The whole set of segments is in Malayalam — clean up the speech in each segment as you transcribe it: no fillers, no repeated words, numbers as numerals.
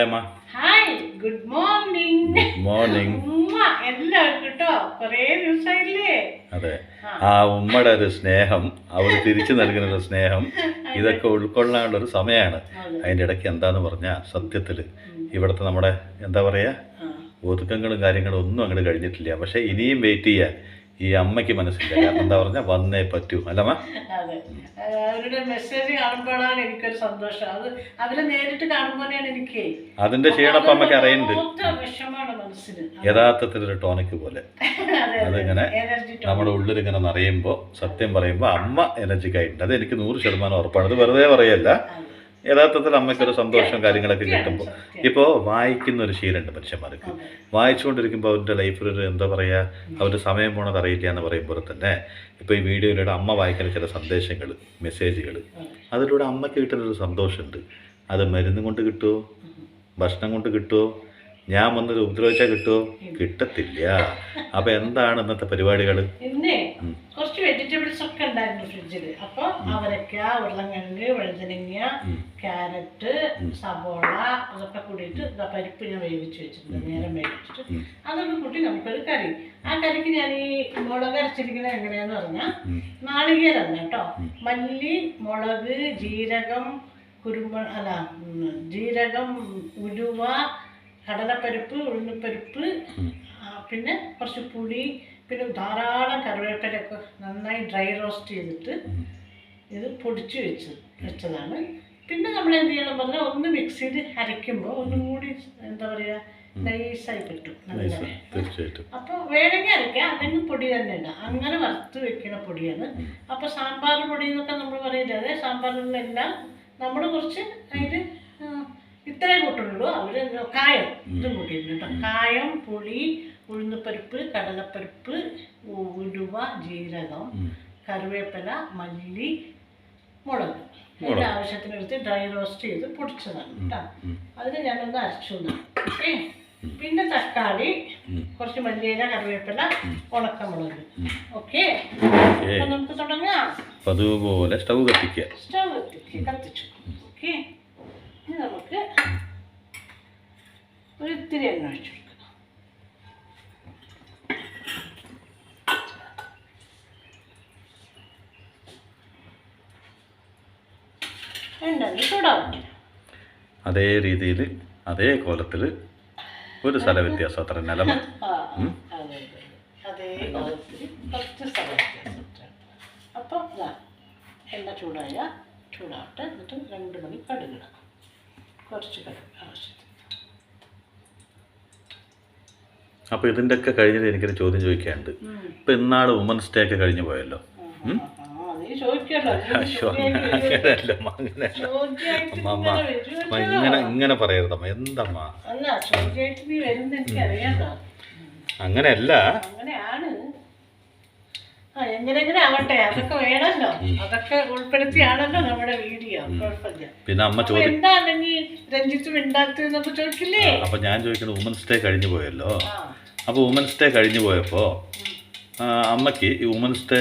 അമ്മ. Hi, good morning. Good morning. എല്ലാവർക്കും കേട്ടോ, കുറേ ദിവസമായില്ലേ. അതെ, ആ ഉമ്മയുടെ ഒരു സ്നേഹം, അവർ തിരിച്ചു നൽകുന്ന ഒരു സ്നേഹം, ഇതൊക്കെ ഉൾക്കൊള്ളാനുള്ള ഒരു സമയമാണ്. അതിൻ്റെ ഇടയ്ക്ക് എന്താന്ന് പറഞ്ഞാൽ സത്യത്തിൽ ഇവിടുത്തെ നമ്മുടെ എന്താ പറയുക ഒതുക്കങ്ങളും കാര്യങ്ങളും ഒന്നും അങ്ങോട്ട് കഴിഞ്ഞിട്ടില്ല. പക്ഷേ ഇനിയും വെയിറ്റ് ചെയ്യാൻ ഈ അമ്മയ്ക്ക് മനസ്സില്ല. കാരണം എന്താ പറഞ്ഞാൽ വന്നേ പറ്റൂ അല്ലമ്മ. അതെ, അവരുടെ മെസ്സേജ് കാണുമ്പോഴാണ് എനിക്കൊരു സന്തോഷം. അത് അവരെ നേരിട്ട് കാണുമ്പോഴാണ് എനിക്ക് അതിന്റെ ക്ഷീണപ്പം അമ്മയ്ക്ക് അറിയുന്നുണ്ട്. വിഷമാണ് മനസ്സിന്. യഥാർത്ഥത്തിൽ ഒരു ടോണിക് പോലെ അതിങ്ങനെ നമ്മുടെ ഉള്ളിലിങ്ങനെ നിറയുമ്പോൾ, സത്യം പറയുമ്പോൾ അമ്മ എനർജിക് ആയിട്ടുണ്ട്. അത് എനിക്ക് 100% ഉറപ്പാണ്. അത് വെറുതെ പറയല്ല, യഥാർത്ഥത്തിൽ അമ്മയ്ക്കൊരു സന്തോഷം കാര്യങ്ങളൊക്കെ കിട്ടുമ്പോൾ. ഇപ്പോൾ വായിക്കുന്ന ഒരു ശീലമുണ്ട് മനുഷ്യന്മാർക്ക്. വായിച്ചുകൊണ്ടിരിക്കുമ്പോൾ അവരുടെ ലൈഫിലൊരു എന്താ പറയുക, അവരുടെ സമയം പോണത് അറിയില്ല എന്ന് പറയുമ്പോൾ തന്നെ ഇപ്പോൾ ഈ വീഡിയോയിലൂടെ അമ്മ വായിക്കുന്ന ചില സന്ദേശങ്ങൾ, മെസ്സേജുകൾ, അതിലൂടെ അമ്മയ്ക്ക് കിട്ടുന്നൊരു സന്തോഷമുണ്ട്. അത് മരുന്ന് കൊണ്ട് കിട്ടുമോ, ഭക്ഷണം കൊണ്ട് കിട്ടുമോ, ഞാൻ വന്നൊരു ഉപദ്രവിച്ചാൽ കിട്ടുമോ? കിട്ടത്തില്ല. അപ്പോൾ എന്താണ് ഇന്നത്തെ പരിപാടികൾ? ഇന്ന് കുറച്ച് വെജിറ്റബിൾസ് ഒക്കെ ഉണ്ടായിരുന്നു ഫ്രിഡ്ജിൽ. അപ്പോൾ അവരക്ക, ഉരുളക്കിഴങ്ങ്, വഴുതനങ്ങ, ക്യാരറ്റ്, സവോള അതൊക്കെ കൂടിയിട്ട് പരിപ്പ് ഞാൻ വേവിച്ച് വെച്ചിട്ടുണ്ട്. നേരം വേവിച്ചിട്ട് അതൊക്കെ കൂട്ടി നമുക്കൊരു കറി. ആ കറിക്ക് ഞാൻ ഈ മുളക് അരച്ചിരിക്കുന്നത് എങ്ങനെയാന്ന് പറഞ്ഞാൽ, നാളികേരം കേട്ടോ, മല്ലി, മുളക്, ജീരകം, ജീരകം, ഉലുവ, കടലപ്പരിപ്പ്, ഉഴുന്നപ്പരിപ്പ്, പിന്നെ കുറച്ച് പുളി, പിന്നെ ധാരാളം കറിവേപ്പിലൊക്കെ നന്നായി ഡ്രൈ റോസ്റ്റ് ചെയ്തിട്ട് ഇത് പൊടിച്ച് വെച്ചതാണ്. പിന്നെ നമ്മൾ എന്ത് ചെയ്യണം പറഞ്ഞാൽ, ഒന്ന് മിക്സിയിൽ അരയ്ക്കുമ്പോൾ ഒന്നും കൂടി എന്താ പറയുക നൈസായി കിട്ടും. അപ്പോൾ വേണമെങ്കിൽ അരയ്ക്കാം, അല്ലെങ്കിൽ പൊടി തന്നെ ഇടാം. അങ്ങനെ വറുത്ത് വെക്കുന്ന പൊടിയാണ്. അപ്പോൾ സാമ്പാർ പൊടി എന്നൊക്കെ നമ്മൾ പറയില്ല, അതെ സാമ്പാറിലെല്ലാം നമ്മൾ കുറച്ച് അതിൽ ഇത്രേ കൂട്ടുള്ളൂ. അവർ കായം ഇതും കൂട്ടിയിട്ടുണ്ട് കേട്ടോ. കായം, പുളി, ഉഴുന്നപ്പരിപ്പ്, കടലപ്പരിപ്പ്, ഉലുവ, ജീരകം, കറിവേപ്പില, മല്ലി, മുളക് അതിൻ്റെ ആവശ്യത്തിനെടുത്ത് ഡ്രൈ റോസ്റ്റ് ചെയ്ത് പൊടിച്ചതാണ് കേട്ടോ. അതിന് ഞാനൊന്ന് അരച്ചു. ഓക്കെ. പിന്നെ തക്കാളി, കുറച്ച് മല്ലിയില, കറിവേപ്പില, ഉണക്കമുളക്. ഓക്കെ, അപ്പൊ നമുക്ക് തുടങ്ങാം. അതുപോലെ സ്റ്റവ് കത്തിച്ചു. ഓക്കെ, ഇനി നമുക്ക് ഒരു ഇത്തിരി എണ്ണ ഒഴിച്ചു കൊടുക്കണം. എണ്ണ ചൂടാവട്ടെ. അതേ രീതിയിൽ, അതേ കോലത്തിൽ, ഒരു സ്ഥല വ്യത്യാസം അത്ര നിലമ. അതേ കോലത്തിൽ കുറച്ച് സ്ഥല വ്യത്യാസം. അപ്പോൾ എണ്ണ ചൂടാവട്ടെ. എന്നിട്ട് 2 മണി കടുകിടാം. കുറച്ച് കടുക് ആവശ്യത്തിന്. അപ്പോൾ ഇതിൻ്റെ ഒക്കെ കഴിഞ്ഞിട്ട് എനിക്കൊരു ചോദ്യം ചോദിക്കാനുണ്ട്. ഇപ്പം ഇന്നാൾ വുമൻസ് ഡേ ഒക്കെ കഴിഞ്ഞു പോയല്ലോ. ഇങ്ങനെ പറയരുതമ്മ. എന്തമ്മ അങ്ങനെയല്ല, എങ്ങനെങ്കിലും ആവട്ടെ, അതൊക്കെ വേണമല്ലോ, അതൊക്കെ ഉൾപ്പെടുത്തിയാണല്ലോ നമ്മുടെ വീഡിയോ. കുഴപ്പമില്ല. പിന്നെ അമ്മ ചോദിക്കും എന്താണെങ്കിൽ രഞ്ജിത്ത് മിണ്ടാത്തതെന്നൊക്കെ ചോദിക്കില്ലേ. അപ്പൊ ഞാൻ ചോദിക്കുന്നത്, വുമൻസ് ഡേ കഴിഞ്ഞു പോയല്ലോ. അപ്പോൾ വുമൻസ് ഡേ കഴിഞ്ഞു പോയപ്പോൾ അമ്മയ്ക്ക് ഈ വുമൻസ് ഡേ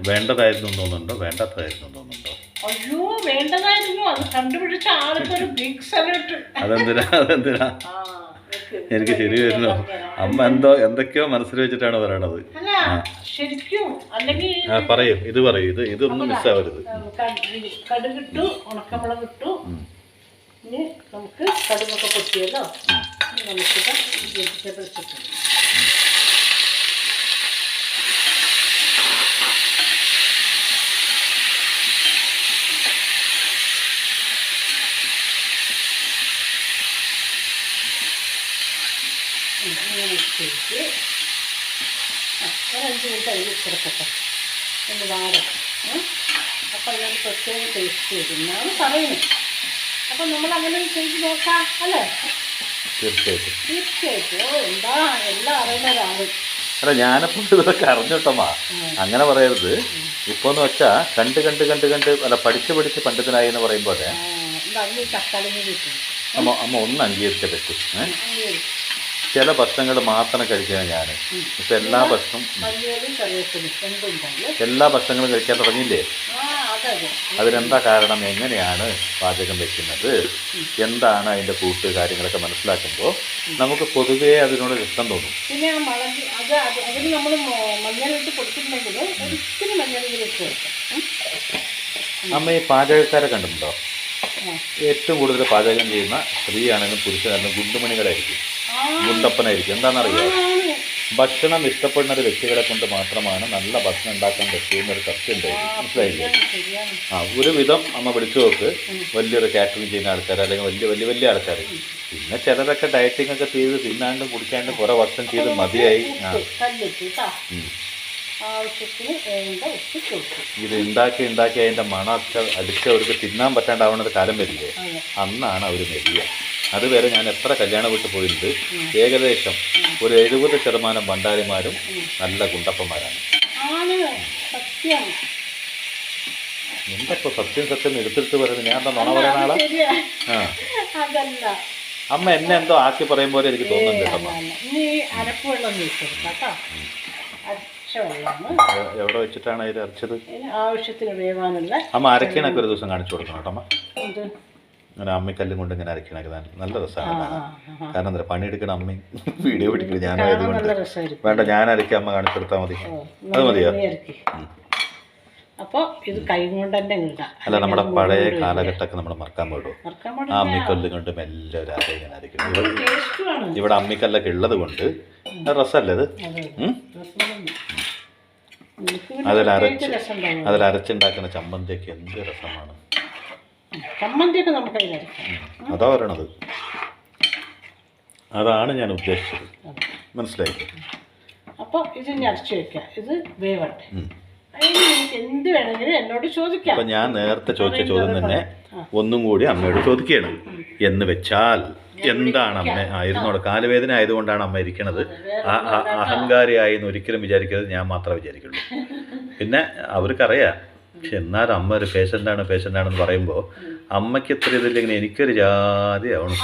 വേണ്ടതായിരുന്നു തോന്നുന്നുണ്ടോ, വേണ്ടാത്തതായിരുന്നു തോന്നുന്നുണ്ടോ? അയ്യോ, വേണ്ടതായിരുന്നു. അത് കണ്ടുപിടിച്ച ആൾക്കൊരു ബിഗ് സല്യൂട്ട്. അതെന്തിനാ എനിക്ക് ശരി വരുന്നു. അമ്മ എന്തൊക്കെയോ മനസ്സിൽ വെച്ചിട്ടാണ് പറയണത്. പറയും, ഇത് പറയും, ഇതൊന്നും മിസ്സാവരുത്. കടുകിട്ടു, ഉണക്കമുളക് ഇട്ടു. ഇനി നമുക്ക് കടുകൊക്കെ പൊട്ടിയല്ലോ, നമുക്ക് വെജിറ്റബിൾസ് ഇട്ടു. ഒരു 5 മിനിറ്റ് അതിൽ കിടക്കട്ടെ, ഒന്ന് വാടാം. അപ്പം അതിനൊരു പ്രത്യേക ടേസ്റ്റ് വരുന്നതാണ് പറയുന്നത്. അപ്പം നമ്മളങ്ങനെ ചെയ്ത് നോക്കാം അല്ലേ? തീർച്ചയായിട്ടും. എന്താ എല്ലാം അറിയുന്ന ഒരാൾ. അല്ല, ഞാനപ്പോൾ ഇതൊക്കെ അറിഞ്ഞിട്ടമ്മ, അങ്ങനെ പറയരുത്. ഇപ്പോൾ എന്ന് വെച്ചാൽ കണ്ട് പഠിച്ച് പണ്ഡിതനായി എന്ന് പറയുമ്പോൾ അമ്മ ഒന്ന് അംഗീകരിച്ച പറ്റും. ചില ഭക്ഷണങ്ങൾ മാത്രം കഴിക്കാൻ ഞാൻ. ഇപ്പം എല്ലാ ഭക്ഷണങ്ങളും കഴിക്കാൻ തുടങ്ങിയില്ലേ? അതിനെന്താ കാരണം, എങ്ങനെയാണ് പാചകം വെക്കുന്നത്, എന്താണ് അതിൻ്റെ കൂട്ട് കാര്യങ്ങളൊക്കെ മനസ്സിലാക്കുമ്പോൾ നമുക്ക് പൊതുവേ അതിനോട് ഇഷ്ടം തോന്നും. പിന്നെ അതിന് നമ്മൾ മഞ്ഞളിട്ട് കൊടുത്തിട്ടുണ്ടെങ്കിൽ ഒരിക്കലും മഞ്ഞളിട്ട് വെക്കാം. അമ്മ ഈ പാചകക്കാരെ കണ്ടിട്ടുണ്ടോ? ഏറ്റവും കൂടുതൽ പാചകം ചെയ്യുന്ന സ്ത്രീയാണെങ്കിലും പുരുഷനാണെങ്കിലും ഗുണ്ടുമണികളായിരിക്കും, ഗുണ്ടപ്പനായിരിക്കും. എന്താണെന്നറിയോ, ഭക്ഷണം ഇഷ്ടപ്പെടുന്ന ഒരു വ്യക്തികളെ കൊണ്ട് മാത്രമാണ് നല്ല ഭക്ഷണം ഉണ്ടാക്കാൻ പറ്റുമെന്നൊരു സത്യമുണ്ട്. മനസ്സിലായില്ലേ? ഒരു വിധം അമ്മ പിടിച്ചു നോക്ക്, വലിയൊരു കാറ്ററിംഗ് ചെയ്യുന്ന ആൾക്കാർ അല്ലെങ്കിൽ വലിയ ആൾക്കാർ. പിന്നെ ചിലരൊക്കെ ഡയറ്റിംഗ് ഒക്കെ ചെയ്ത് തിന്നാണ്ടും കുടിക്കാണ്ടും കുറെ വർഷം ചെയ്ത് മതിയായി. ഇത് ഉണ്ടാക്കി അതിൻ്റെ മണമൊക്കെ അടിച്ചവർക്ക് തിന്നാൻ പറ്റാണ്ടാവുന്ന ഒരു കാലം വരില്ലേ, അന്നാണ് അവർ മെലിയ. അതുവരെ ഞാൻ എത്ര കല്യാണം വിട്ട് പോയിട്ടുണ്ട്, ഏകദേശം ഒരു 70% ഭണ്ഡാരിമാരും നല്ല ഗുണ്ടപ്പന്മാരാണ്. എന്തപ്പോ സത്യം എടുത്തിട്ട് പറയുന്നത്? ഞാൻ എന്താ നുണ പറയുന്ന ആളാ? അമ്മ എന്നെ എന്തോ ആക്കി പറയും പോലെ എനിക്ക് തോന്നുന്നുണ്ട്. എവിടെ വെച്ചിട്ടാണ് ഇത് അരച്ചത്? ആവശ്യത്തിന് വേവാനുള്ള അമ്മ അരക്കണൊക്കെ ഒരു ദിവസം കാണിച്ചു കൊടുക്കണം കേട്ടോ അമ്മ. അങ്ങനെ അമ്മക്കല്ലും കൊണ്ട് ഇങ്ങനെ അരക്കണൊക്കെ നല്ല രസമാണ്. കാരണം എന്താ, പണിയെടുക്കണ അമ്മ വീഡിയോ പിടിക്കില്ല, ഞാനായതുകൊണ്ട്. വേണ്ട, ഞാൻ അരയ്ക്കാൻ അമ്മ കാണിച്ചു കൊടുത്താൽ മതി. അത് മതിയോ? അപ്പോൾ ഇത് കൈ കൊണ്ട് തന്നെ ഇടാം. അല്ല, നമ്മുടെ പഴയ കാലഘട്ടമൊക്കെ നമ്മൾ മറക്കാൻ പാടുമോ? ആ അമ്മിക്കല്ല് കൊണ്ട് മെല്ലെ ഒരു അര ഇങ്ങനെ അരയ്ക്കും. ഇവിടെ അമ്മിക്കല്ലൊക്കെ ഉള്ളത് കൊണ്ട് രസമല്ലേ ഇത്? അതിലരച്ചുണ്ടാക്കുന്ന ചമ്മന്തിയൊക്കെ എന്ത് രസമാണ്. ചമ്മന്തിയൊക്കെ നമുക്ക് അതാ പറയണത്, അതാണ് ഞാൻ ഉദ്ദേശിച്ചത്. മനസ്സിലായി? അപ്പോൾ ഇത് അരച്ചു വെക്കാം. ഇത് വേവട്ടെ. എന്ത് വേണമെങ്കിലും എന്നോട് ചോദിക്കാം. അപ്പം ഞാൻ നേരത്തെ ചോദിച്ച ചോദ്യം തന്നെ ഒന്നും കൂടി അമ്മയോട് ചോദിക്കുകയാണ്. എന്ന് വെച്ചാൽ എന്താണ് അമ്മ? ഇരുന്നോട് കാലുവേദന ആയതുകൊണ്ടാണ് അമ്മ ഇരിക്കണത്. അഹങ്കാരിയായി എന്ന് ഒരിക്കലും വിചാരിക്കരുത്, ഞാൻ മാത്രമേ വിചാരിക്കുള്ളൂ. പിന്നെ അവർക്കറിയാം. പക്ഷെ എന്നാലും അമ്മ ഒരു പേഷ്യൻ്റാണെന്ന് പറയുമ്പോൾ അമ്മയ്ക്ക് എത്ര ഇതില്ലെങ്കിൽ എനിക്കൊരു ജാതി ആവണം.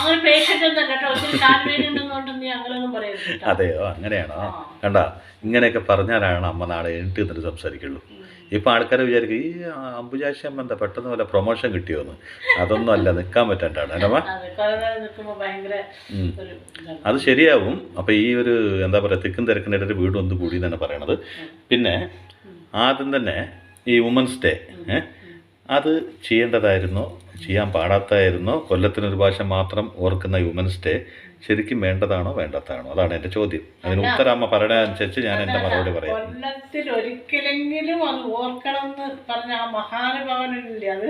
അതെയോ, അങ്ങനെയാണോ? കണ്ട, ഇങ്ങനെയൊക്കെ പറഞ്ഞാലാണ് അമ്മ നാളെ എഴുന്നേറ്റ് നിന്നിട്ട് സംസാരിക്കുള്ളൂ. ഇപ്പം ആൾക്കാരെ വിചാരിക്കും ഈ അംബുജാക്ഷി അമ്മ എന്താ പെട്ടെന്ന് പോലെ പ്രൊമോഷൻ കിട്ടിയോന്ന്. അതൊന്നും അല്ല, നിൽക്കാൻ പറ്റാണ്ടാണ് അല്ലമ്മ. അത് ശരിയാവും. അപ്പം ഈ ഒരു എന്താ പറയുക, തിക്കും തിരക്കിനിടയിൽ വീട് ഒന്ന് കൂടി എന്നാണ് പറയണത്. പിന്നെ ആദ്യം തന്നെ ഈ വുമൻസ് ഡേ അത് ചെയ്യേണ്ടതായിരുന്നോ, ചെയ്യാൻ പാടാത്തായിരുന്നോ? കൊല്ലത്തിനൊരു പ്രാവശ്യം മാത്രം ഓർക്കുന്ന വുമൻസ് ഡേ ശരിക്കും വേണ്ടതാണോ വേണ്ടാത്താണോ? അതാണ് എൻ്റെ ചോദ്യം. അതിന് ഉത്തരം അമ്മ പറയുന്നതനുസരിച്ച് ഞാൻ എൻ്റെ മറുപടി പറയാം. കൊല്ലത്തിൽ ഒരിക്കലെങ്കിലും അത് ഓർക്കണം എന്ന് പറഞ്ഞ ആ മഹാനുഭാവനില്ലേ, അത്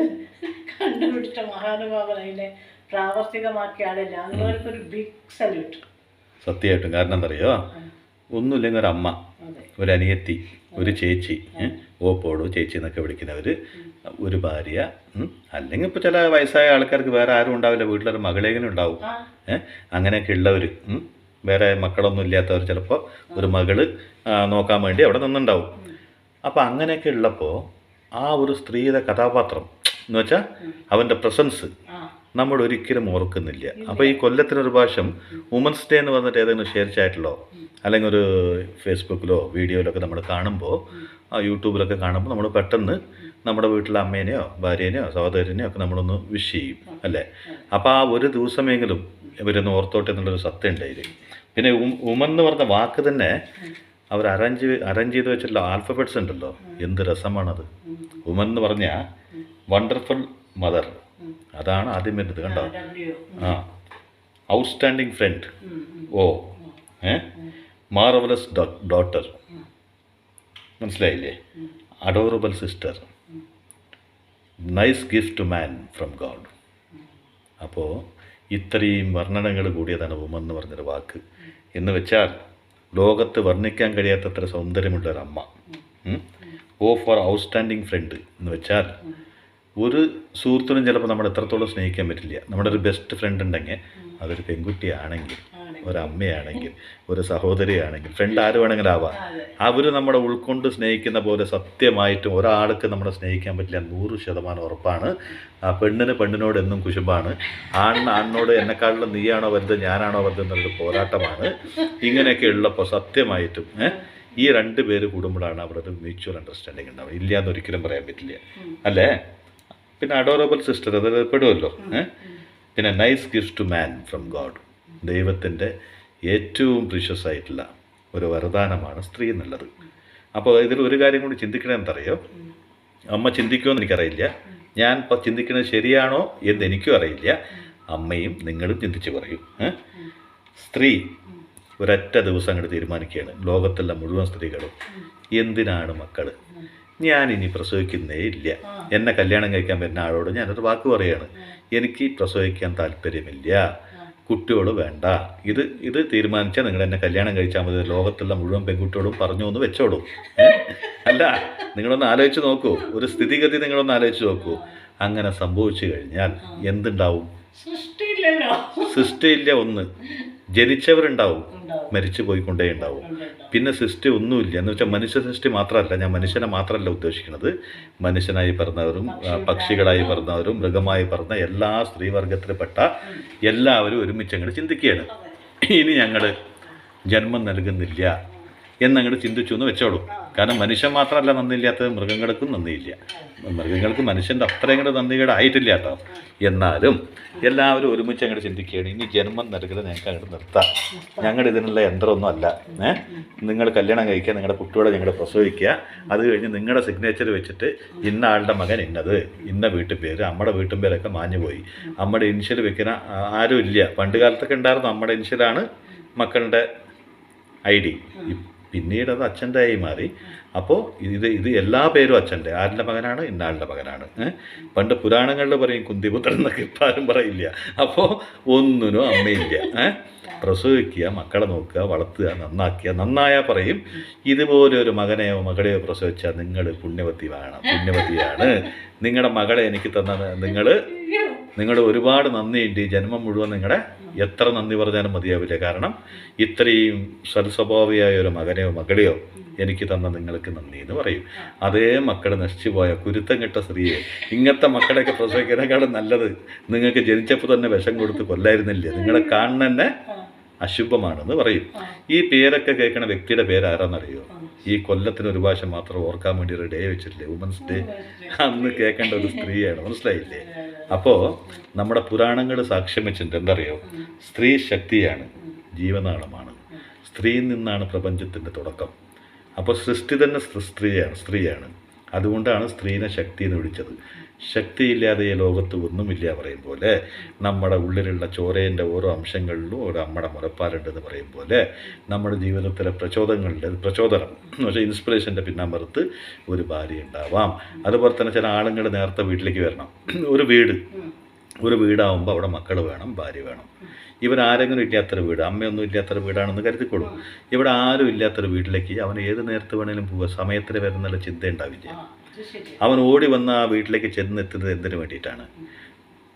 കണ്ടുപിടിച്ച മഹാനുഭാവൻ അതിനെ പ്രാവർത്തികമാക്കിയ ആളില്ല. അങ്ങനെയൊരു ബിഗ് സല്യൂട്ട്. സത്യമായിട്ടും. കാരണം എന്താ അറിയോ, ഒന്നുമില്ലെങ്കിൽ ഒരു അമ്മ, ഒരു അനിയത്തി, ഒരു ചേച്ചി, ഓപ്പോടോ ചേച്ചി എന്നൊക്കെ വിളിക്കുന്നവർ, ഒരു ഭാര്യ, അല്ലെങ്കിൽ ഇപ്പോൾ ചില വയസ്സായ ആൾക്കാർക്ക് വേറെ ആരും ഉണ്ടാവില്ല, വീട്ടിലൊരു മകളെങ്കിലും ഉണ്ടാവും. അങ്ങനെയൊക്കെ ഉള്ളവർ, വേറെ മക്കളൊന്നും ഇല്ലാത്തവർ ചിലപ്പോൾ ഒരു മകള് നോക്കാൻ വേണ്ടി അവിടെ നിന്നുണ്ടാവും. അപ്പോൾ അങ്ങനെയൊക്കെ ഉള്ളപ്പോൾ ആ ഒരു സ്ത്രീയുടെ കഥാപാത്രം എന്ന് വെച്ചാൽ അവൻ്റെ പ്രസൻസ് നമ്മൾ ഒരിക്കലും ഓർക്കുന്നില്ല. അപ്പോൾ ഈ കൊല്ലത്തിനൊരു പ്രാവശ്യം വുമൻസ് ഡേ എന്ന് പറഞ്ഞിട്ട് ഏതെങ്കിലും ഷെയർ ചാറ്റിലോ അല്ലെങ്കിൽ ഒരു ഫേസ്ബുക്കിലോ വീഡിയോയിലൊക്കെ നമ്മൾ കാണുമ്പോൾ, യൂട്യൂബിലൊക്കെ കാണുമ്പോൾ നമ്മൾ പെട്ടെന്ന് നമ്മുടെ വീട്ടിലെ അമ്മേനെയോ ഭാര്യേനെയോ സഹോദരനെയോ ഒക്കെ നമ്മളൊന്ന് വിഷ് ചെയ്യും അല്ലേ. അപ്പോൾ ആ ഒരു ദിവസമെങ്കിലും ഇവരൊന്ന് ഓർത്തോട്ടെ എന്നുള്ളൊരു സത്യം ഉണ്ടായിരുന്നു. പിന്നെ വുമൻ എന്ന് പറഞ്ഞ വാക്ക് തന്നെ അവർ അറേഞ്ച് ചെയ്ത് വെച്ചിട്ടുള്ള ആൽഫബറ്റ്സ് ഉണ്ടല്ലോ, എന്ത് രസമാണത്. വുമൻ എന്ന് പറഞ്ഞാൽ വണ്ടർഫുൾ മദർ, അതാണ് ആദ്യം വരുന്നത്. കണ്ടോ? ഔട്ട്സ്റ്റാൻഡിങ് ഫ്രണ്ട്, മാർവലസ് ഡോട്ടർ, മനസ്സിലായില്ലേ? Adorable sister, nice gift to man from God. അപ്പോൾ ഇത്രയും വർണ്ണനകൾ കൂടിയതാണ് വുമൻ എന്ന് പറഞ്ഞൊരു വാക്ക്. എന്ന് വെച്ചാൽ ലോകത്ത് വർണ്ണിക്കാൻ കഴിയാത്തത്ര സൗന്ദര്യമുള്ളൊരമ്മ. ഫോർ ഔട്ട്സ്റ്റാൻഡിങ് ഫ്രണ്ട് എന്ന് വെച്ചാൽ ഒരു സുഹൃത്തിനും ചിലപ്പോൾ നമ്മൾ എത്രത്തോളം സ്നേഹിക്കാൻ പറ്റില്ല. നമ്മുടെ ഒരു ബെസ്റ്റ് ഫ്രണ്ട് ഉണ്ടെങ്കിൽ അതൊരു പെൺകുട്ടിയാണെങ്കിൽ, ഒരമ്മയാണെങ്കിൽ, ഒരു സഹോദരിയാണെങ്കിൽ, ഫ്രണ്ട് ആര് വേണമെങ്കിലും ആവാം. അവർ നമ്മളെ ഉൾക്കൊണ്ട് സ്നേഹിക്കുന്ന പോലെ സത്യമായിട്ടും ഒരാൾക്ക് നമ്മളെ സ്നേഹിക്കാൻ പറ്റില്ല, 100% ഉറപ്പാണ്. ആ പെണ്ണിനോട് എന്നും കുശുമ്പാണ്, ആണിനോട് എന്നെക്കാളും നീയാണോ വലുത് ഞാനാണോ വലുത് എന്നുള്ളൊരു പോരാട്ടമാണ്. ഇങ്ങനെയൊക്കെ ഉള്ളപ്പോൾ സത്യമായിട്ടും ഈ 2 പേര് കൂടുമ്പോഴാണ് അവിടെ ഒരു മ്യൂച്വൽ അണ്ടർസ്റ്റാൻഡിങ് ഉണ്ടാവുക. ഇല്ല എന്ന് ഒരിക്കലും പറയാൻ പറ്റില്ല അല്ലേ. പിന്നെ അഡോറബിൾ സിസ്റ്റർ അത് പെടുമല്ലോ. പിന്നെ nice gift to man from God, ദൈവത്തിൻ്റെ ഏറ്റവും പ്രീഷ്യസ് ആയിട്ടുള്ള ഒരു വരദാനമാണ് സ്ത്രീ എന്നുള്ളത്. അപ്പോൾ ഇതിൽ ഒരു കാര്യം കൂടി ചിന്തിക്കണമെന്നറിയോ, അമ്മ ചിന്തിക്കുമെന്ന് എനിക്കറിയില്ല, ഞാൻ ഇപ്പോൾ ചിന്തിക്കുന്നത് ശരിയാണോ എന്ന് എനിക്കും അറിയില്ല, അമ്മയും നിങ്ങളും ചിന്തിച്ച് പറയും. സ്ത്രീ ഒരൊറ്റ ദിവസം അങ്ങോട്ട് തീരുമാനിക്കുകയാണ്, ലോകത്തുള്ള മുഴുവൻ സ്ത്രീകളും, എന്തിനാണ് മക്കൾ, ഞാനിനി പ്രസവിക്കുന്നേ ഇല്ല. എന്നെ കല്യാണം കഴിക്കാൻ വരുന്ന ആളോട് ഞാനൊരു വാക്ക് പറയുകയാണ്, എനിക്ക് പ്രസവിക്കാൻ താല്പര്യമില്ല, കുട്ടിയോട് വേണ്ട. ഇത് തീരുമാനിച്ചാൽ നിങ്ങൾ എന്നെ കല്യാണം കഴിച്ചാൽ മതി, ലോകത്തുള്ള മുഴുവൻ പെൺകുട്ടിയോടും പറഞ്ഞു എന്ന് വെച്ചോളൂ. അല്ല, നിങ്ങളൊന്ന് ആലോചിച്ച് നോക്കൂ, ഒരു സ്ഥിതിഗതി നിങ്ങളൊന്ന് ആലോചിച്ച് നോക്കൂ. അങ്ങനെ സംഭവിച്ചു കഴിഞ്ഞാൽ എന്തുണ്ടാവും? സൃഷ്ടിയില്ല. ഒന്ന്, ജനിച്ചവരുണ്ടാവും, മരിച്ചു പോയിക്കൊണ്ടേ ഉണ്ടാവും. പിന്നെ സൃഷ്ടി ഒന്നുമില്ല എന്ന് വെച്ചാൽ മനുഷ്യ സൃഷ്ടി മാത്രമല്ല, ഞാൻ മനുഷ്യനെ മാത്രമല്ല ഉദ്ദേശിക്കുന്നത്, മനുഷ്യനായി പിറന്നവരും പക്ഷികളായി പിറന്നവരും മൃഗമായി പിറന്ന എല്ലാ സ്ത്രീവർഗത്തിൽപ്പെട്ട എല്ലാവരും ഒരുമിച്ച് അങ്ങോട്ട് ചിന്തിക്കുകയാണ്, ഇനി ഞങ്ങൾ ജന്മം നൽകുന്നില്ല എന്നങ്ങോട്ട് ചിന്തിച്ചു എന്ന് വെച്ചോളൂ. കാരണം മനുഷ്യൻ മാത്രമല്ല നന്ദിയില്ലാത്തത്, മൃഗങ്ങൾക്കും നന്ദിയില്ല. മൃഗങ്ങൾക്ക് മനുഷ്യൻ്റെ അത്രയും കൂടെ നന്ദികേട് ആയിട്ടില്ല കേട്ടോ. എന്നാലും എല്ലാവരും ഒരുമിച്ച് അങ്ങോട്ട് ചിന്തിക്കുകയാണ്, ഇനി ജന്മം നൽകുന്നത് ഞങ്ങൾക്ക് അങ്ങോട്ട് നിർത്താം, ഞങ്ങളുടെ ഇതിനുള്ള യന്ത്രമൊന്നും അല്ല. നിങ്ങൾ കല്യാണം കഴിക്കുക, നിങ്ങളുടെ കുട്ടിയോടെ ഞങ്ങൾ പ്രസവിക്കുക, അത് കഴിഞ്ഞ് നിങ്ങളുടെ സിഗ്നേച്ചർ വെച്ചിട്ട് ഇന്ന ആളുടെ മകൻ ഇന്നത്, ഇന്ന വീട്ടിൽ പേര്, അമ്മയുടെ വീട്ടും പേരൊക്കെ മാഞ്ഞു പോയി, അമ്മയുടെ ഇനിഷ്യൽ വെക്കുന്ന ആരും ഇല്ല. പണ്ട് കാലത്തൊക്കെ ഉണ്ടായിരുന്നു, അമ്മയുടെ ഇനിഷ്യലാണ് മക്കളുടെ ID, പിന്നീട് അത് അച്ഛൻ്റെ ആയി മാറി. അപ്പോൾ ഇത് എല്ലാ പേരും അച്ഛൻ്റെ, ആരുടെ മകനാണ്, ഇന്നാളുടെ മകനാണ്. പണ്ട് പുരാണങ്ങളിൽ പറയും കുന്തിപുത്രൻ എന്നൊക്കെ, ഇപ്പം ആരും പറയില്ല. അപ്പോൾ ഒന്നിനും അമ്മയില്ല. പ്രസവിക്കുക, മക്കളെ നോക്കുക, വളർത്തുക, നന്നാക്കുക. നന്നായാൽ പറയും ഇതുപോലെ ഒരു മകനെയോ മകളെയോ പ്രസവിച്ചാൽ നിങ്ങൾ പുണ്യവതിയാണ്, നിങ്ങളുടെ മകളെ എനിക്ക് തന്ന നിങ്ങൾ ഒരുപാട് നന്ദിയുണ്ട്, ഈ ജന്മം മുഴുവൻ നിങ്ങളുടെ എത്ര നന്ദി പറഞ്ഞാലും മതിയാവില്ല. കാരണം ഇത്രയും സൽസ്വഭാവിയായ ഒരു മകനെയോ മകളെയോ എനിക്ക് തന്ന നിങ്ങൾക്ക് നന്ദി എന്ന് പറയും. അതേ മക്കൾ നശിച്ചു പോയ കുരുത്തം കെട്ട സ്ത്രീയെ, ഇങ്ങനത്തെ മക്കളെയൊക്കെ പ്രസവിക്കുന്നതിനേക്കാളും നല്ലത് നിങ്ങൾക്ക് ജനിച്ചപ്പോൾ തന്നെ വിഷം കൊടുത്ത് കൊല്ലായിരുന്നില്ലേ, നിങ്ങളെ കാണുന്ന തന്നെ അശുഭമാണെന്ന് പറയും. ഈ പേരൊക്കെ കേൾക്കണ വ്യക്തിയുടെ പേര് ആരാന്നറിയോ? ഈ കൊല്ലത്തിന് ഒരു ഭാഷ മാത്രം ഓർക്കാൻ വേണ്ടി ഒരു ഡേ വെച്ചിട്ടില്ലേ, വുമൻസ് ഡേ, അന്ന് കേൾക്കേണ്ട ഒരു സ്ത്രീയാണ്. മനസ്സിലായില്ലേ? അപ്പോൾ നമ്മുടെ പുരാണങ്ങൾ സാക്ഷ്യം വെച്ചിട്ടുണ്ട്. എന്തറിയോ? സ്ത്രീ ശക്തിയാണ്, ജീവനാളമാണ്. സ്ത്രീയിൽ നിന്നാണ് പ്രപഞ്ചത്തിൻ്റെ തുടക്കം. അപ്പോൾ സൃഷ്ടി തന്നെ സ്ത്രീയാണ്. അതുകൊണ്ടാണ് സ്ത്രീനെ ശക്തി എന്ന് വിളിച്ചത്. ശക്തിയില്ലാതെ ഈ ലോകത്ത് ഒന്നുമില്ല പറയും പോലെ, നമ്മുടെ ഉള്ളിലുള്ള ചോരേൻ്റെ ഓരോ അംശങ്ങളിലും ഒരു അമ്മയുടെ മുലപ്പാലുണ്ടെന്ന് പറയും പോലെ, നമ്മുടെ ജീവിതത്തിലെ പ്രചോദനം എന്ന് വെച്ചാൽ ഇൻസ്പിറേഷൻ്റെ പിന്നാമ്പുറത്ത് ഒരു ഭാര്യ ഉണ്ടാവാം. അതുപോലെ തന്നെ ചില ആളുകൾ നേരത്തെ വീട്ടിലേക്ക് വരണം. ഒരു വീടാവുമ്പോൾ അവിടെ മക്കൾ വേണം, ഭാര്യ വേണം. ഇവരാരെങ്കിലും ഇല്ലാത്തൊരു വീട്, അമ്മയൊന്നും ഇല്ലാത്തൊരു വീടാണെന്ന് കരുതിക്കൊള്ളും. ഇവിടെ ആരും ഇല്ലാത്തൊരു വീട്ടിലേക്ക് അവൻ ഏത് നേരത്ത് വേണേലും പോവുക, സമയത്തിന് വരുന്നുള്ള ചിന്ത ഉണ്ടാവില്ല. അവൻ ഓടി വന്ന് ആ വീട്ടിലേക്ക് ചെന്നെത്തുന്നത് എന്തിനു വേണ്ടിയിട്ടാണ്?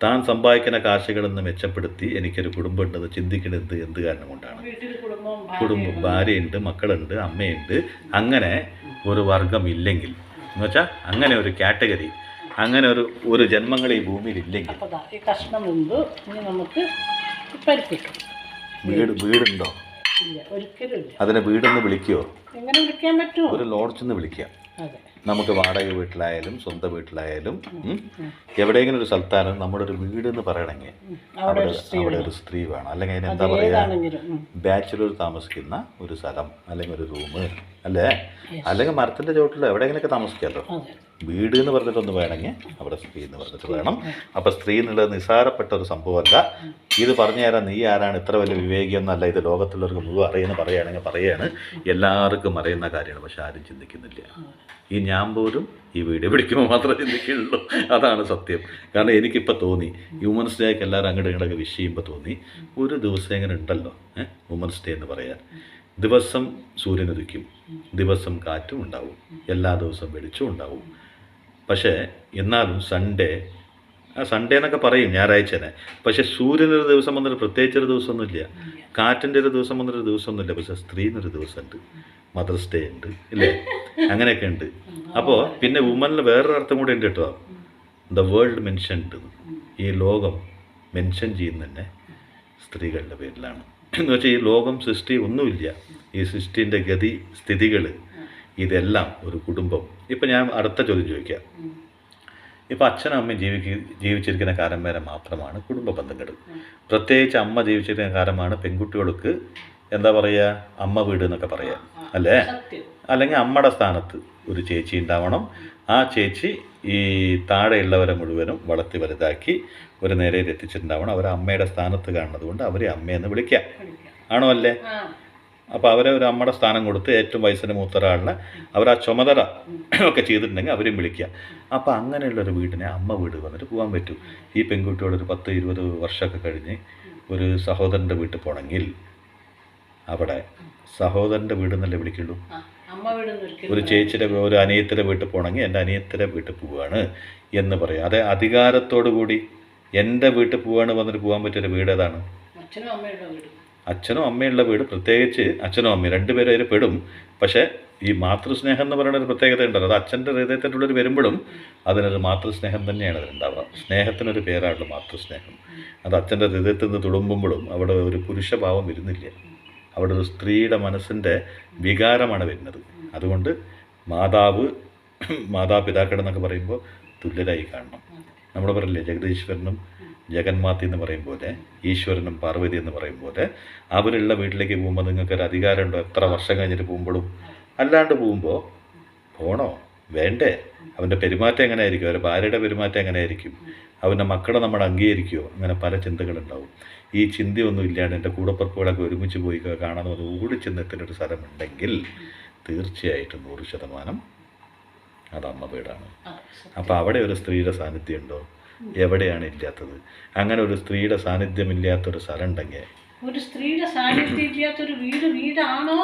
താൻ സമ്പാദിക്കുന്ന കാശുകളെന്ന് മെച്ചപ്പെടുത്തി എനിക്കൊരു കുടുംബം ഉണ്ടെന്ന് ചിന്തിക്കുന്നത് എന്ത് കാരണം കൊണ്ടാണ്? കുടുംബം, ഭാര്യയുണ്ട്, മക്കളുണ്ട്, അമ്മയുണ്ട്. അങ്ങനെ ഒരു വർഗം ഇല്ലെങ്കിൽ എന്ന് വെച്ചാൽ അങ്ങനെ ഒരു കാറ്റഗറി, അങ്ങനെ ഒരു ജന്മങ്ങൾ ഈ ഭൂമിയിൽ ഇല്ലെങ്കിൽ വീടുണ്ടോ? അതിനെ വീടെന്ന് വിളിക്കുമോ? ഒരു ലോഡ്ജെന്ന് വിളിക്കാം. നമുക്ക് വാടക വീട്ടിലായാലും സ്വന്തം വീട്ടിലായാലും എവിടെയെങ്കിലും ഒരു സ്ഥലത്താണ് നമ്മുടെ ഒരു വീട് എന്ന് പറയണമെങ്കിൽ അവിടെ ഒരു സ്ത്രീ വേണം. അല്ലെങ്കിൽ അതിന് എന്താ പറയുക, ബാച്ചിലർ താമസിക്കുന്ന ഒരു സ്ഥലം, അല്ലെങ്കിൽ ഒരു റൂം, അല്ലെങ്കിൽ മരത്തിൻ്റെ ചോട്ടിലോ എവിടെയെങ്കിലുമൊക്കെ താമസിക്കാമല്ലോ. വീട് എന്ന് പറഞ്ഞിട്ടൊന്ന് വേണമെങ്കിൽ അവിടെ സ്ത്രീ എന്ന് പറഞ്ഞിട്ട് വേണം. അപ്പോൾ സ്ത്രീ എന്നുള്ളത് നിസ്സാരപ്പെട്ട ഒരു സംഭവമല്ല. ഇത് പറഞ്ഞു തരാൻ നീ ആരാണ്, ഇത്ര വലിയ വിവേകിയൊന്നല്ല, ഇത് ലോകത്തുള്ളവർക്ക് മുഴുവൻ അറിയുന്ന പറയുകയാണ്. എല്ലാവർക്കും അറിയുന്ന കാര്യമാണ്, പക്ഷെ ആരും ചിന്തിക്കുന്നില്ല. ഈ ഞാൻ പോലും ഈ വീഡിയോ പിടിക്കുമ്പോൾ മാത്രമേ ചിന്തിക്കുള്ളൂ. അതാണ് സത്യം. കാരണം എനിക്കിപ്പോൾ തോന്നി, വുമൻസ് ഡേക്ക് എല്ലാവരും അങ്ങോട്ടൊക്കെ വിഷ് ചെയ്യുമ്പോൾ തോന്നി, ഒരു ദിവസം എങ്ങനെ ഉണ്ടല്ലോ വുമൻസ് ഡേ എന്ന് പറയാൻ. ദിവസം സൂര്യനുദിക്കും, ദിവസം കാറ്റും ഉണ്ടാവും, എല്ലാ ദിവസവും വെളിച്ചവും ഉണ്ടാവും. പക്ഷേ എന്നാലും സൺഡേ എന്നൊക്കെ പറയും, ഞായറാഴ്ചനെ. പക്ഷേ സൂര്യനൊരു ദിവസം വന്നൊരു പ്രത്യേകിച്ചൊരു ദിവസമൊന്നുമില്ല, കാറ്റിൻ്റെ ഒരു ദിവസം വന്നൊരു ദിവസമൊന്നുമില്ല. പക്ഷേ സ്ത്രീന്നൊരു ദിവസമുണ്ട്, മദർസ് ഡേ ഉണ്ട്, ഇല്ലേ? അങ്ങനെയൊക്കെ ഉണ്ട്. അപ്പോൾ പിന്നെ വുമനിൽ വേറൊരു അർത്ഥം കൂടെ ഉണ്ട് കേട്ടോ. ദ വേൾഡ് മെൻഷൻഡ്, ഈ ലോകം മെൻഷൻ ചെയ്യുന്ന തന്നെ സ്ത്രീകളുടെ പേരിലാണ്. എന്ന് വെച്ചാൽ ഈ ലോകം സൃഷ്ടി ഒന്നുമില്ല, ഈ സൃഷ്ടിൻ്റെ ഗതി സ്ഥിതികൾ ഇതെല്ലാം ഒരു കുടുംബം. ഇപ്പം ഞാൻ അടുത്ത ചോദ്യം ചോദിക്കാം. ഇപ്പോൾ അച്ഛനും അമ്മയും ജീവിച്ചിരിക്കുന്ന കാലം വരെ മാത്രമാണ് കുടുംബ ബന്ധങ്ങൾ. പ്രത്യേകിച്ച് അമ്മ ജീവിച്ചിരിക്കുന്ന കാലമാണ് പെൺകുട്ടികൾക്ക് എന്താ പറയുക, അമ്മ വീട് എന്നൊക്കെ പറയാം അല്ലേ? അല്ലെങ്കിൽ അമ്മയുടെ സ്ഥാനത്ത് ഒരു ചേച്ചി ഉണ്ടാവണം. ആ ചേച്ചി ഈ താഴെയുള്ളവരെ മുഴുവനും വളർത്തി വലുതാക്കി ഒരു നേരയിൽ എത്തിച്ചിട്ടുണ്ടാവണം. അവർ അമ്മയുടെ സ്ഥാനത്ത് കാണുന്നത് കൊണ്ട് അവരെ അമ്മയെന്ന് വിളിക്കാം, ആണോ അല്ലേ? അപ്പോൾ അവരെ ഒരു അമ്മയുടെ സ്ഥാനം കൊടുത്ത് ഏറ്റവും വയസ്സിന് മൂത്ത ഒരാളിനെ അവർ ആ ചുമതല ഒക്കെ ചെയ്തിട്ടുണ്ടെങ്കിൽ അവരെയും വിളിക്കുക. അപ്പോൾ അങ്ങനെയുള്ളൊരു വീടിനെ അമ്മ വീട് വന്നിട്ട് പോകാൻ പറ്റും. ഈ പെൺകുട്ടിയോടൊരു 10-20 വർഷമൊക്കെ കഴിഞ്ഞ് ഒരു സഹോദരൻ്റെ വീട്ടിൽ പോകണമെങ്കിൽ അവിടെ സഹോദരൻ്റെ വീട് എന്നല്ലേ വിളിക്കുള്ളൂ. ഒരു ചേച്ചിയുടെ ഒരു അനിയത്തിൻ്റെ വീട്ടിൽ പോകണമെങ്കിൽ എൻ്റെ അനിയത്തിൻ്റെ വീട്ടിൽ പോവുകയാണ് എന്ന് പറയും. അതേ അധികാരത്തോടു കൂടി എൻ്റെ വീട്ടിൽ പോവുകയാണ് വന്നിട്ട് പോകാൻ പറ്റിയൊരു വീട് ഏതാണ്? അച്ഛനും അമ്മയുള്ള വീട്. പ്രത്യേകിച്ച് അച്ഛനും അമ്മയും രണ്ടുപേരും അതിൽ പെടും. പക്ഷേ ഈ മാതൃസ്നേഹം എന്ന് പറയുന്ന ഒരു പ്രത്യേകത ഉണ്ടല്ലോ, അത് അച്ഛൻ്റെ ഹൃദയത്തിലുള്ളൊരു വരുമ്പോഴും അതിനൊരു മാതൃസ്നേഹം തന്നെയാണ് അതിലുണ്ടാവുക. സ്നേഹത്തിനൊരു പേരാണല്ലോ മാതൃസ്നേഹം. അത് അച്ഛൻ്റെ ഹൃദയത്തിൽ നിന്ന് തുളുമ്പുമ്പോഴും അവിടെ ഒരു പുരുഷഭാവം വരുന്നില്ല, അവിടെ ഒരു സ്ത്രീയുടെ മനസ്സിൻ്റെ വികാരമാണ് വരുന്നത്. അതുകൊണ്ട് മാതാപിതാക്കളെന്നൊക്കെ പറയുമ്പോൾ തുല്യരായി കാണണം. നമ്മൾ പറയില്ലേ ജഗദീശ്വരനും ജഗന്മാതി എന്ന് പറയും പോലെ ഈശ്വരനും പാർവതി എന്ന് പറയും പോലെ അവരുള്ള വീട്ടിലേക്ക് പോകുമ്പോൾ നിങ്ങൾക്കൊരു അധികാരമുണ്ടോ? എത്ര വർഷം കഴിഞ്ഞിട്ട് പോകുമ്പോഴും. അല്ലാണ്ട് പോകുമ്പോൾ പോണോ വേണ്ടേ? അവൻ്റെ പെരുമാറ്റം എങ്ങനെ ആയിരിക്കും? അവരുടെ ഭാര്യയുടെ പെരുമാറ്റം എങ്ങനെ ആയിരിക്കും? അവൻ്റെ മക്കളെ നമ്മൾ അംഗീകരിക്കുമോ? അങ്ങനെ പല ചിന്തകളുണ്ടാവും. ഈ ചിന്തയൊന്നും ഇല്ലാണ്ട് എൻ്റെ കൂടപ്പുറപ്പുകളൊക്കെ ഒരുമിച്ച് പോയി കാണാൻ ഓടി ചെന്നെത്തിനൊരു സ്ഥലമുണ്ടെങ്കിൽ തീർച്ചയായിട്ടും 100% അത് അമ്മ വീടാണ്. അപ്പോൾ അവിടെ ഒരു സ്ത്രീയുടെ സാന്നിധ്യം ഉണ്ടോ? എവിടെയാണ് ഇല്ലാത്തത്? അങ്ങനെ ഒരു സ്ത്രീയുടെ സാന്നിധ്യം ഇല്ലാത്തൊരു സ്ഥലം ഉണ്ടെങ്കിൽ, ഒരു സ്ത്രീയുടെ സാന്നിധ്യം ഇല്ലാത്തൊരു വീടാണോ?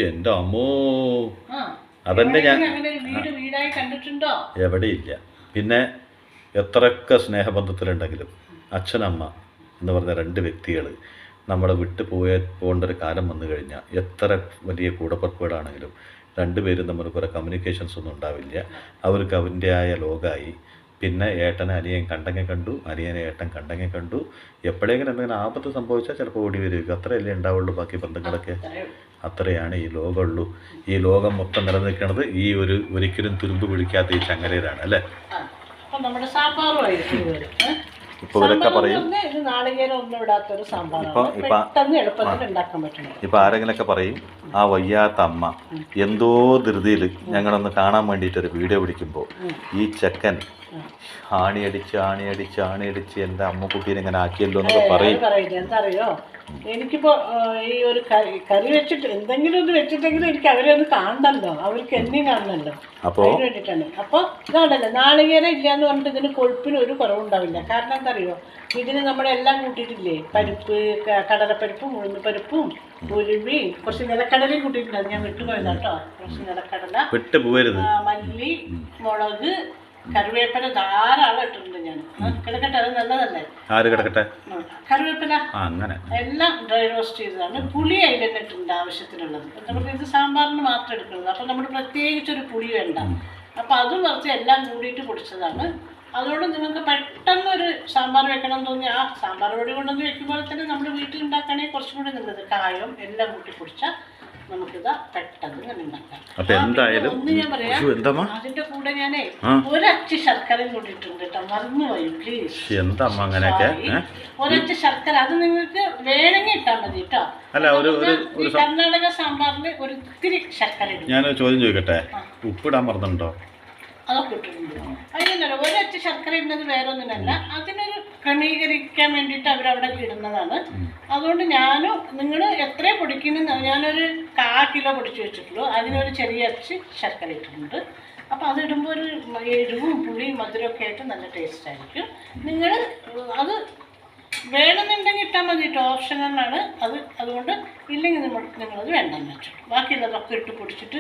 എൻ്റെ അമ്മോ, അതന്നെ ഞാൻ വീടായി കണ്ടിട്ടുണ്ടോ? എവിടെയില്ല. പിന്നെ എത്രയൊക്കെ സ്നേഹബന്ധത്തിലുണ്ടെങ്കിലും അച്ഛനമ്മ എന്ന് പറഞ്ഞ 2 വ്യക്തികൾ നമ്മളെ വിട്ടു പോകേണ്ട ഒരു കാലം വന്നു കഴിഞ്ഞാൽ എത്ര വലിയ കൂടപ്പുറപ്പുകളാണെങ്കിലും 2 പേരും തമ്മിൽ കുറേ കമ്മ്യൂണിക്കേഷൻസ് ഒന്നും ഉണ്ടാവില്ല. അവർക്ക് അവൻ്റെതായ ലോകമായി. പിന്നെ ഏട്ടനെ അനിയൻ കണ്ടെങ്കിൽ കണ്ടു, അനിയനെ ഏട്ടൻ കണ്ടെങ്കിൽ കണ്ടു. എപ്പോഴെങ്കിലും എന്തെങ്കിലും ആപത്ത് സംഭവിച്ചാൽ ചിലപ്പോൾ ഓടി വരും. അത്രയല്ലേ ഉണ്ടാവുള്ളൂ. ബാക്കി ബന്ധങ്ങളൊക്കെ അത്രയാണ് ഈ ലോകമുള്ളൂ. ഈ ലോകം മൊത്തം നിലനിൽക്കുന്നത് ഈ ഒരിക്കലും തുരുമ്പ് പിടിക്കാത്ത ഈ ചങ്ങലയിലാണ് അല്ലേ? ഇപ്പോൾ ഇവരൊക്കെ പറയും, ഇപ്പം ആരെങ്കിലൊക്കെ പറയും ആ വയ്യാത്ത അമ്മ എന്തോ ധൃതിയിൽ ഞങ്ങളൊന്ന് കാണാൻ വേണ്ടിയിട്ടൊരു വീഡിയോ പിടിക്കുമ്പോൾ ഈ ചെക്കൻ ആണിയടിച്ച് എൻ്റെ അമ്മക്കുട്ടീനെ ഇങ്ങനെ ആക്കിയല്ലോ എന്നൊക്കെ പറയും. എന്തറിയോ, എനിക്കിപ്പോൾ ഈ ഒരു കറി വെച്ചിട്ട് എന്തെങ്കിലും ഒന്ന് വെച്ചിട്ടെങ്കിലും എനിക്ക് അവരെ ഒന്ന് കാണണമല്ലോ, അവർക്ക് എന്നെയും കാണണമല്ലോ. അപ്പോൾ വേണ്ടിയിട്ടാണ്. അപ്പോൾ ഇതാണല്ലോ, നാളികേരം ഇല്ലയെന്ന് പറഞ്ഞിട്ട് ഇതിന് കൊഴുപ്പിന് ഒരു കുറവുണ്ടാവില്ല. കാരണം എന്താ അറിയോ, ഇതിന് നമ്മളെല്ലാം കൂട്ടിയിട്ടില്ലേ, പരിപ്പ്, കടലപ്പരിപ്പും ഉഴുന്നുപരിപ്പും ഉരുവി കുറച്ച് നിലക്കടലയും കൂട്ടിയിട്ടുണ്ട്. ഞാൻ വിട്ടുപോയതാ കേട്ടോ. കുറച്ച് നിലക്കടല, മല്ലി, മുളക്, കറിവേപ്പില ധാരാളം ഇട്ടിട്ടുണ്ട് ഞാൻ. കിടക്കട്ടെ, അത് നല്ലതല്ലേ? കറിവേപ്പില എല്ലാം ഡ്രൈ റോസ്റ്റ് ചെയ്തതാണ്. പുളി അതിൽ തന്നെ ഇട്ടുണ്ട് ആവശ്യത്തിനുള്ളത്. നമുക്ക് ഇത് സാമ്പാറിന് മാത്രം എടുക്കുന്നത്. അപ്പം നമ്മൾ പ്രത്യേകിച്ചൊരു പുളി വേണ്ട. അപ്പം അതും കുറച്ച് എല്ലാം കൂടിയിട്ട് പൊടിച്ചതാണ്. അതുകൊണ്ട് നിങ്ങൾക്ക് പെട്ടെന്നൊരു സാമ്പാർ വെക്കണം തോന്നി ആ സാമ്പാർ പൊടി കൊണ്ടൊന്ന് വെക്കുമ്പോൾ തന്നെ നമ്മൾ വീട്ടിൽ ഉണ്ടാക്കുകയാണെങ്കിൽ കുറച്ചും കൂടി നല്ലത്. കായം എല്ലാം കൂട്ടി പൊടിച്ചാൽ നമുക്കിതാ പെട്ടെന്ന് തന്നെ ഉണ്ടാക്കാം. ഒന്ന് ഞാൻ പറയാം, അതിന്റെ കൂടെ ഞാനേ ഒരച്ച് ശർക്കരയും കൂട്ടിയിട്ടുണ്ട് കേട്ടോ. മറന്നുപോയി, പ്ലീസ്. ഒരച്ച് ശർക്കര അത് നിങ്ങൾക്ക് വേണമെങ്കിൽ ഇട്ടാൽ മതി കേട്ടോ. കർണാടക സാമ്പാറിന് ഒരു ഇത്തിരി ശർക്കര ഇടും. ഞാൻ ചോദ്യം ചോദിക്കട്ടെ, ഉപ്പിടാൻ മറന്നുണ്ടോ? അതൊക്കെ ഇട്ടിട്ടുണ്ട്. അതിനല്ല ഒരൊറ്റ ശർക്കര ഇടുന്നത് വേറെ ഒന്നിനല്ല, അതിനൊരു ക്രമീകരിക്കാൻ വേണ്ടിയിട്ട് അവരവിടെ ഇടുന്നതാണ്. അതുകൊണ്ട് നിങ്ങൾ എത്ര പൊടിക്കുന്ന, ഞാനൊരു 1/4 കിലോ പൊടിച്ച് വെച്ചിട്ടുള്ളൂ. അതിനൊരു ചെറിയ അച്ച് ശർക്കര ഇട്ടിട്ടുണ്ട്. അപ്പോൾ അതിടുമ്പോൾ ഒരു എരിവും പുളിയും മധുരമൊക്കെ ആയിട്ട് നല്ല ടേസ്റ്റ് ആയിരിക്കും. നിങ്ങൾ അത് വേണമെന്നുണ്ടെങ്കിൽ ഇട്ടാൽ മതി കേട്ടോ, ഓപ്ഷനാണ് അത്. അതുകൊണ്ട് ഇല്ലെങ്കിൽ നിങ്ങളത് വേണ്ടെന്ന് വെച്ചു. ബാക്കിയുള്ളതൊക്കെ ഇട്ട് പൊടിച്ചിട്ട്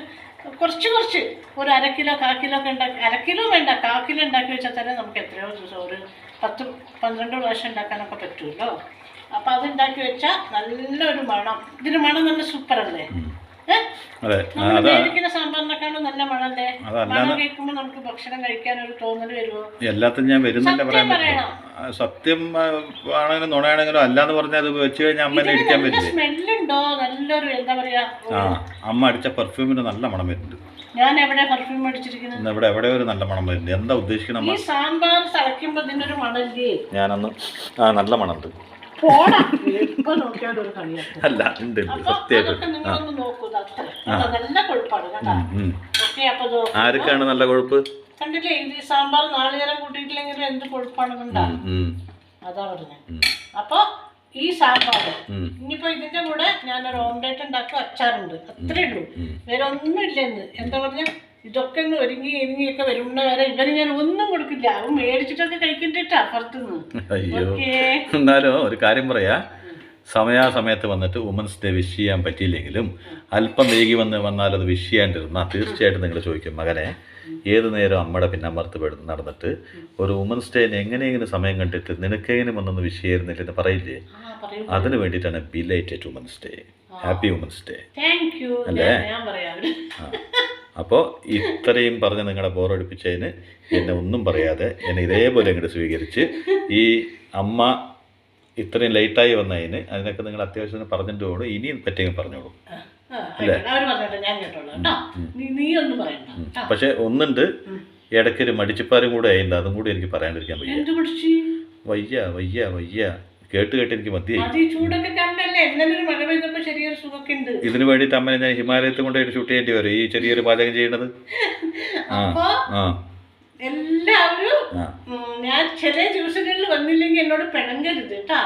കുറച്ച് ഒരു 1/2 കിലോ 1/4 കിലോ ഒക്കെ ഉണ്ടാക്കി, 1/2 കിലോ വേണ്ട 1/4 കിലോ ഉണ്ടാക്കി വെച്ചാൽ തന്നെ നമുക്ക് എത്രയോ ദിവസം ഒരു 10-12 പ്രാവശ്യം ഉണ്ടാക്കാനൊക്കെ പറ്റുമല്ലോ. അപ്പോൾ അതുണ്ടാക്കി വെച്ചാൽ നല്ലൊരു മണം. ഇതിന് മണം നല്ല സൂപ്പറല്ലേ? അതെ നമ്മൾ മേടിക്കുന്ന സാമ്പാറിനെക്കാളും നല്ല മണല്ലേ? മണം കേൾക്കുമ്പോൾ നമുക്ക് ഭക്ഷണം കഴിക്കാൻ ഒരു തോന്നൽ വരുമോ? എല്ലാത്തിനും ഞാൻ വരുന്നില്ല പറയാൻ പറ്റില്ല. സത്യം ആണെങ്കിലും നുണയാണെങ്കിലും അല്ലാന്ന് പറഞ്ഞാൽ അത് വെച്ച് കഴിഞ്ഞാൽ അമ്മേനെ ഇടിക്കാൻ പറ്റില്ല. സ്മെല്ലുണ്ടോ? നല്ലൊരു എന്താ പറയാ, അമ്മ അടിച്ച പെർഫ്യൂമിന് നല്ല മണം വരുന്നുണ്ട്. ഞാൻ എവിടെ പെർഫ്യൂം അടിച്ചിരിക്കുന്നത്? ഇവിടെ എവിടെ ഒരു നല്ല മണം വരുന്നുണ്ട്. എന്താ ഉദ്ദേശിക്കണം? ഈ സാമ്പാർ തിളയ്ക്കുമ്പോ ഇതിനൊരു മണല്ലേ? ഞാനന്ന് നല്ല മണമുണ്ട്. അല്ല ഉണ്ട് സത്യമായിട്ട്. ആർക്കാണ് നല്ല കൊഴുപ്പ്? കണ്ടില്ലേ ഈ സാമ്പാർ നാളികേരം കൂട്ടിയിട്ടില്ലെങ്കിൽ എന്ത് കൊഴുപ്പാണെന്നുണ്ടാ. അതാ പറഞ്ഞത്. അപ്പൊ ഈ സാമ്പാർ ഇനിയിപ്പോ ഇതിന്റെ കൂടെ ഞാനൊരു ഓംലേറ്റ് ഉണ്ടാക്കി അച്ചാറുണ്ട്, അത്രേ ഉള്ളൂ, വേറെ ഒന്നും ഇല്ലെന്ന്. എന്താ പറഞ്ഞ ഇതൊക്കെ ഒന്ന് ഒരുങ്ങിയൊക്കെ വരുമ്പോ വരെ ഇവര് ഞാൻ ഒന്നും കൊടുക്കില്ല. അവൻ മേടിച്ചിട്ടൊക്കെ കഴിക്കണ്ടിട്ടാ അപ്പുറത്തുനിന്ന്. അയ്യോ, എന്നാലും ഒരു കാര്യം പറയാ, സമയാസമയത്ത് വന്നിട്ട് വുമൻസ് ഡേ വിഷ് ചെയ്യാൻ പറ്റിയില്ലെങ്കിലും അല്പം വൈകി വന്നാൽ അത് വിഷ് ചെയ്യാണ്ടിരുന്നാൽ തീർച്ചയായിട്ടും നിങ്ങൾ ചോദിക്കും, മകനെ ഏത് നേരം അമ്മയുടെ പിന്നമ്മർത്ത് നടന്നിട്ട് ഒരു വുമൻസ് ഡേന് എങ്ങനെയെങ്കിലും സമയം കണ്ടിട്ട് നിനക്കെങ്കിലും ഒന്നൊന്ന് വിഷ് ചെയ്യുന്നില്ലെന്ന് പറയില്ലേ? അതിന് വേണ്ടിയിട്ടാണ് belated women's day. Happy women's day അല്ലേ? അപ്പോൾ ഇത്രയും പറഞ്ഞ് നിങ്ങളെ ബോറടിപ്പിച്ചതിന് എന്നെ ഒന്നും പറയാതെ എന്നെ ഇതേപോലെ ഇങ്ങോട്ട് സ്വീകരിച്ച് ഈ അമ്മ ഇത്രയും ലേറ്റായി വന്നതിന് അതിനൊക്കെ നിങ്ങൾ അത്യാവശ്യം പറഞ്ഞിട്ട് പോകണം. ഇനിയും പറ്റിയെങ്കിൽ പറഞ്ഞോളൂ അല്ലേ? പക്ഷെ ഒന്നുണ്ട്, ഇടയ്ക്കൊരു മടിച്ചിപ്പാരും കൂടെ ആയിട്ടുണ്ട്. അതും കൂടി എനിക്ക് പറയാണ്ടിരിക്കാൻ വയ്യ വയ്യ വയ്യ കേട്ട് എനിക്ക് മതിയായി. ഇതിനു വേണ്ടിയിട്ട് അമ്മനെ ഞാൻ ഹിമാലയത്തിൽ കൊണ്ടുപോയിട്ട് ഷൂട്ട് ചെയ്യേണ്ടി വരും ഈ ചെറിയൊരു പാചകം ചെയ്യണത്. എല്ലാവരും ഞാൻ ചില ദിവസങ്ങളിൽ വന്നില്ലെങ്കിൽ എന്നോട് പിണങ്ങരുത് കേട്ടാ.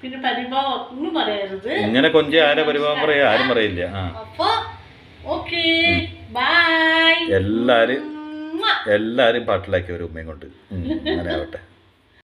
പിന്നെ പരിഭവം ഒന്നും പറയരുത്. ഇങ്ങനെ കൊഞ്ച് ആരെ പരിഭവം പറയാ? ആരും പറയില്ല. അപ്പൊ ഓക്കേ ബൈ. എല്ലാരും പാട്ടിലാക്കിയ ഒരു ഉമ്മയും കൊണ്ട് അങ്ങനെ ആവട്ടെ.